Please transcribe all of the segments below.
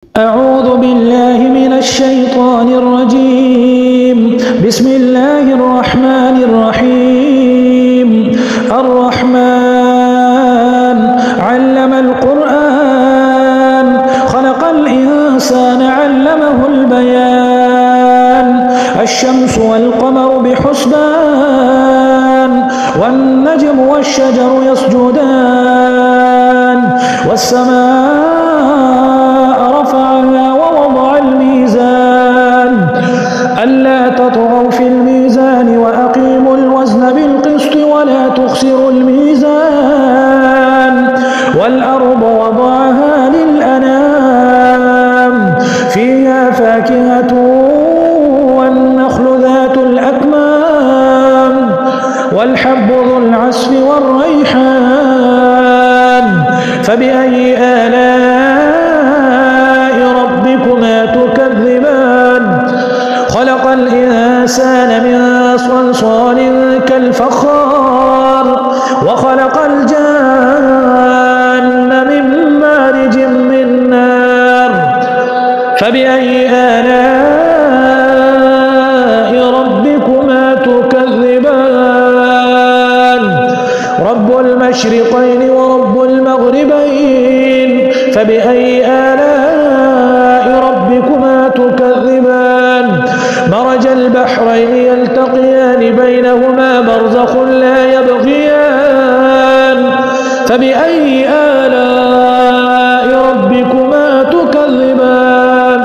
أعوذ بالله من الشيطان الرجيم. بسم الله الرحمن الرحيم. الرحمن علم القرآن خلق الإنسان علمه البيان. الشمس والقمر بحسبان والنجم والشجر يسجدان والسماء رفعها ووضع الميزان ألا تطغوا في الميزان وأقيموا الوزن بالقسط ولا تخسروا الميزان والأرض وضعها للأنام فيها فاكهة والنخل ذات الأكمام والحب ذو العصف والريحان فبأي آلاء ربكما تكذبان. خلق الإنسان من صلصال كالفخار وخلق الجان من مارج من نار فبأي آلاء ربكما تكذبان. رب المشرقين ورب المغربين فبأي آلاء ربكما تكذبان. مرج البحرين يلتقيان بينهما برزخ لا يبغيان فبأي آلاء ربكما تكذبان.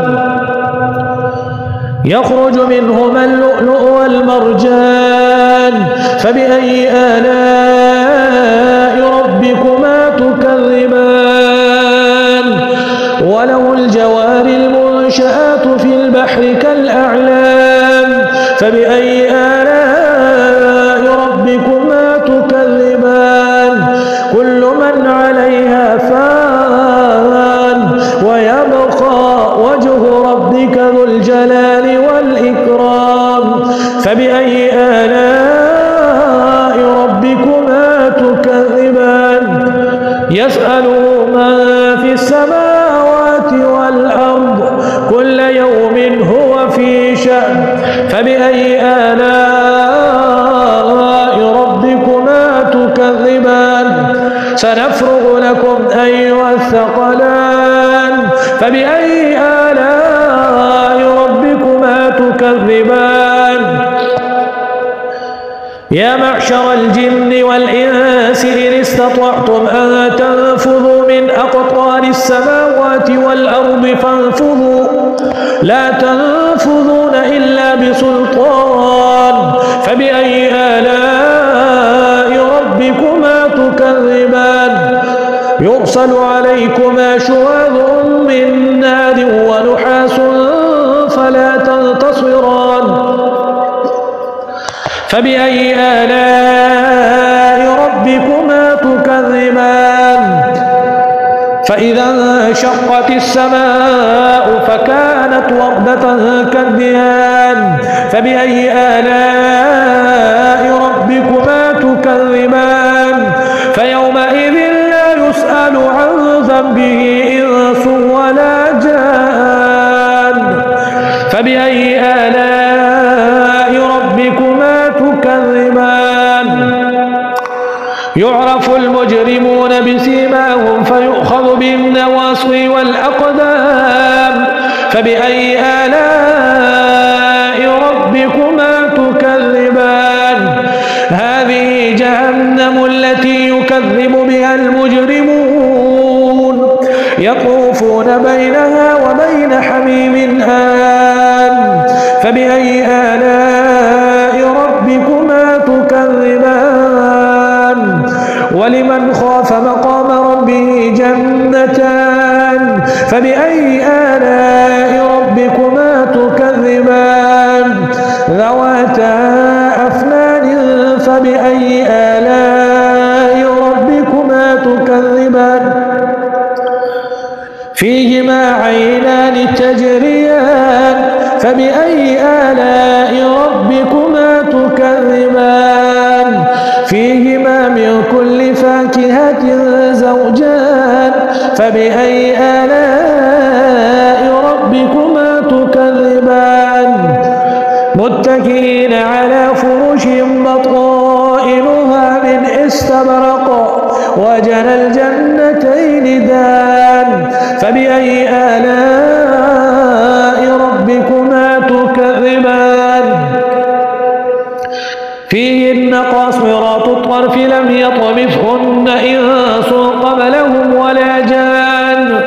يخرج منهما اللؤلؤ والمرجان فبأي آلاء ربكما تكذبان. وله الجوار المنشآت في البحر كالأعلام فبأي آلاء ربكما تكذبان. كل من عليها فان ويبقى وجه ربك ذو الجلال والإكرام فبأي آلاء ربكما تكذبان. يسأله من في السماوات والأرض كل يوم هو في شأن فبأي آلاء ربكما تكذبان. سنفرغ لكم أيها الثقلان فبأي آلاء ربكما تكذبان. يا معشر الجن والإنس إن استطعتم أن تنفذوا من أقطار السماوات والأرض فانفذوا لا تنفذون إلا بسلطان فبأي آلاء ربكما تكذبان. يرسل عليكما شواظ من نار ونحاس فلا تنتصران فبأي آلاء ربكما تكذبان. فإذا انشقت السماء فكانت وردة كالدهان فبأي آلاء ربكما تكذبان. فيومئذ لا يسأل عن ذنبه إنس ولا جان فبأي آلاء ربكما تكذبان. يعرف المجرمون بسيماهم فيؤخذ بالنواصي والأقدام فبأي آلاء ربكما تكذبان. هذه جهنم التي يكذب بها المجرمون يطوفون بينها وبين حميم آن فبأي آلاء ربكما تكذبان. ولمن خاف مقام ربه جنتان فبأي آلاء ربكما تكذبان. ذواتا أفنان فبأي آلاء ربكما تكذبان. فيهما عينان تجريان فبأي آلاء ربكما تكذبان. فيهما من كل فاكهة زوجان فبأي آلاء متكئين على فرش بطائنها من استبرق وجنى الجنتين دان فبأي آلاء ربكما تكذبان فيهن قاصرات الطرف لم يطمثهن إنس قبلهم ولا جان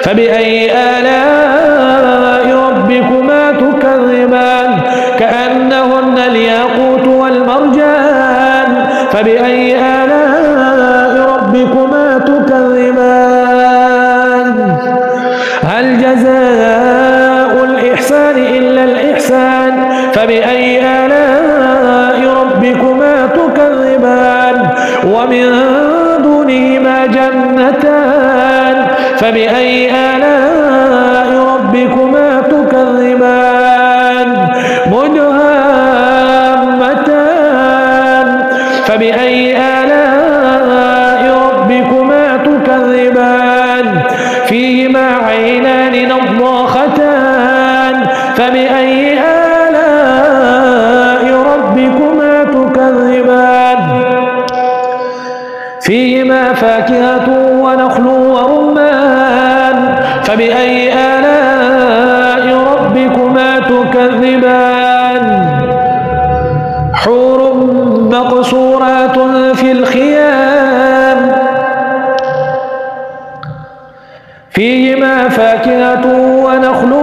فبأي آلاء ربكما تكذبان كأنهن الياقوت والمرجان فبأي آلاء ربكما تكذبان هل جزاء الإحسان إلا الإحسان فبأي آلاء ربكما تكذبان ومن دونهما جنتان فبأي آلاء ربكما تكذبان مدهامتان فبأي آلاء ربكما تكذبان فيهما عينان نضاختان فبأي آلاء ربكما تكذبان فيهما فاكهة ونخل ورمان فبأي آلاء ربكما تكذبان حور مقصورات في الخيام فيهما فاكهة ونخل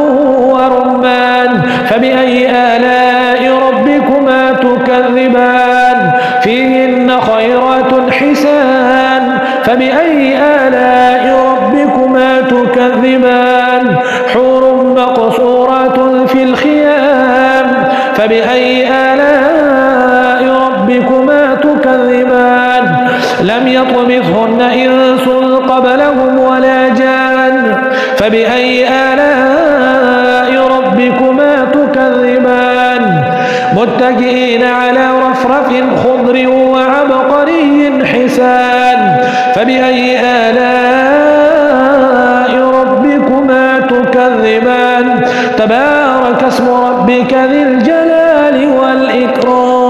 ورمان فبأي آلاء ربكما تكذبان فيهن خيرات حسان فبأي آلاء ربكما تكذبان حور مقصورات في الخيام فبأي آلاء ربكما تكذبان لم يطمثهن إنس قبلهم ولا جان فبأي آلاء ربكما تكذبان متكئين على رفرف خضر وعبقري حسان فبأي آلاء ربكما تكذبان تبارك اسم ربك ذي الجلال والإكرام